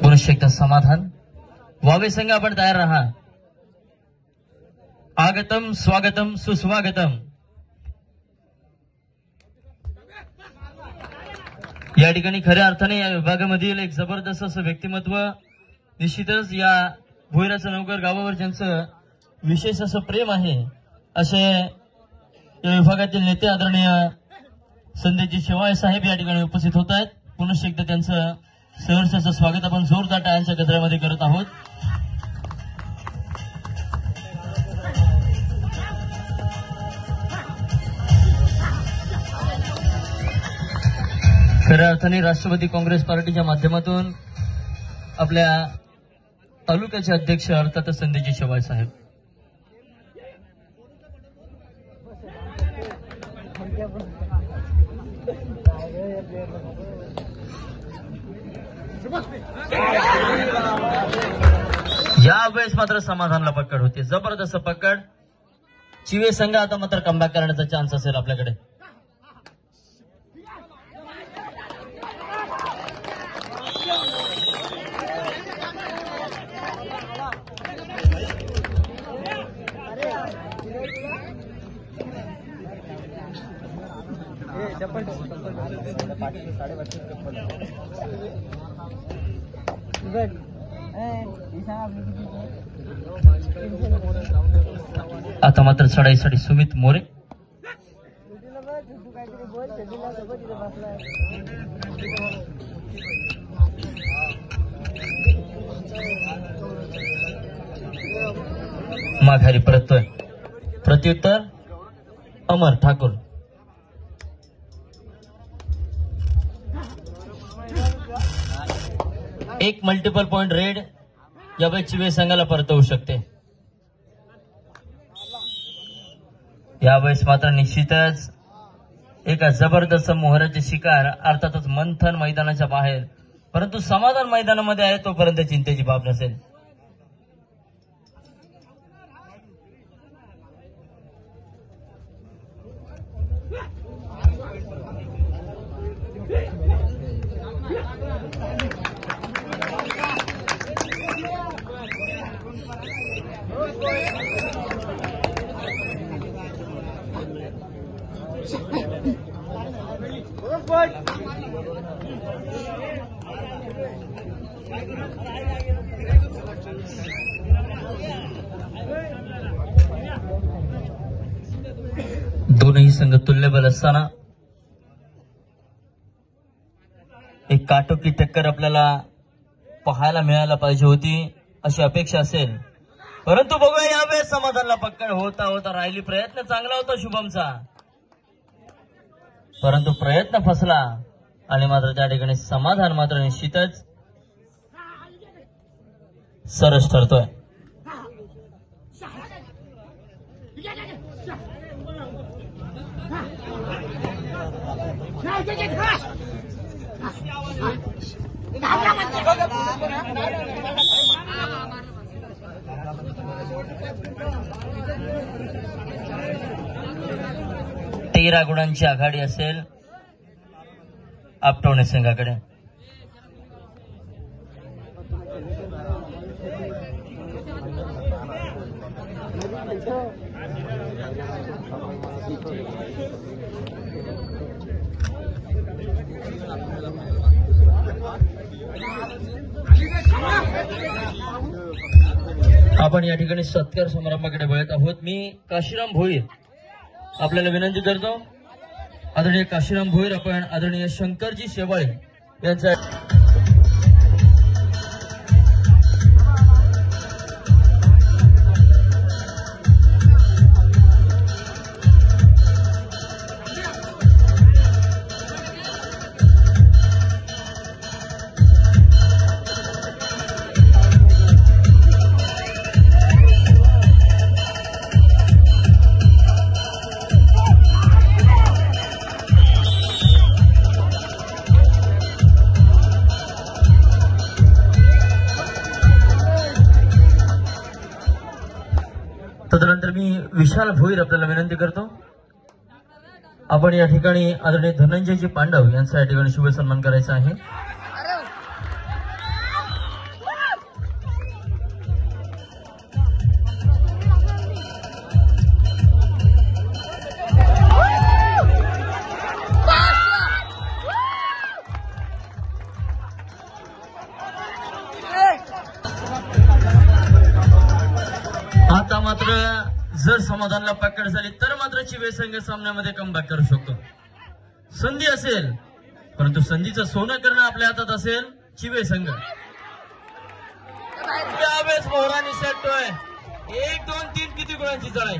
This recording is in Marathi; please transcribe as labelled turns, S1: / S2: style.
S1: पुरुष एकदा समाधान वावे संघ आपण तयार राहा. आगतम स्वागतम सुस्वागतम. या ठिकाणी खऱ्या अर्थाने या विभागामधील एक जबरदस्त असं व्यक्तिमत्व, निश्चितच या भुईराचा नवकर गावावर ज्यांचं विशेष असं प्रेम आहे असे या विभागातील नेते आदरणीय संदेशजी शेवाळे साहेब या ठिकाणी उपस्थित होत आहेत. पुनश्च एकदा त्यांचं सहर्षाचं स्वागत आपण जोरदार टाळ्यांच्या गजरामध्ये करत आहोत. खऱ्या अर्थाने राष्ट्रवादी काँग्रेस पार्टीच्या माध्यमातून आपल्या तालुक्याचे अध्यक्ष अर्थात संदेशजी शेवाळे साहेब. यावेळेस मात्र समाधानला पकड होते, जबरदस्त पकड. चिवे संघ आता मात्र कमबॅक करण्याचा चान्स असेल आपल्याकडे. आता मात्र चढाईसाठी सुमित मोरे. माघारी परततोय. प्रत्युत्तर अमर ठाकूर. एक मल्टिपल पॉइंट रेड यावेळी चिवे संघाला परतवू शकते. यावेळेस मात्र निश्चितच एका जबरदस्त मोहराचे शिकार, अर्थातच मंथन मैदानाच्या बाहेर, परंतु समाधान मैदानामध्ये आहे तोपर्यंत चिंतेची बाब नसेल. दोनही संघ तुल्यबल असताना एक काटोकी टक्कर आपल्याला पाहायला मिळायला पाहिजे होती अशी अपेक्षा असेल, परंतु बघूया यावेळेस समाधानला पक्कड होता होता राहिली. प्रयत्न चांगला होता शुभमचा, परंतु प्रयत्न फसला आणि मात्र त्या ठिकाणी समाधान मात्र निश्चितच सरस ठरतोय. तेरा गुणांची आघाडी असेल आपटवणे संघाकडे. आपण या ठिकाणी सत्कार समारंभाकडे वळत आहोत. मी काशीराम भोईर आपल्याला विनंती करतो आदरणीय काशीराम भोईर आपण आदरणीय शंकरजी शेवाळे यांचा तदनंतर मी विशाल भोईर आपल्याला विनंती करतो आपण या ठिकाणी आदरणीय धनंजयजी पांडव यांचा या ठिकाणी शुभ सन्मान करायचा आहे। आता मात्र जर समाधानला पकड झाली तर मात्र चिवे संघ सामन्यामध्ये कमबॅक करू शकतो। संधी असेल परंतु संधीचं सोनं करणं आपल्या हातात असेल चिवे संघ। यावेळेस मोहरा निसटतोय 1 2 3 किती गुणांची चढाई।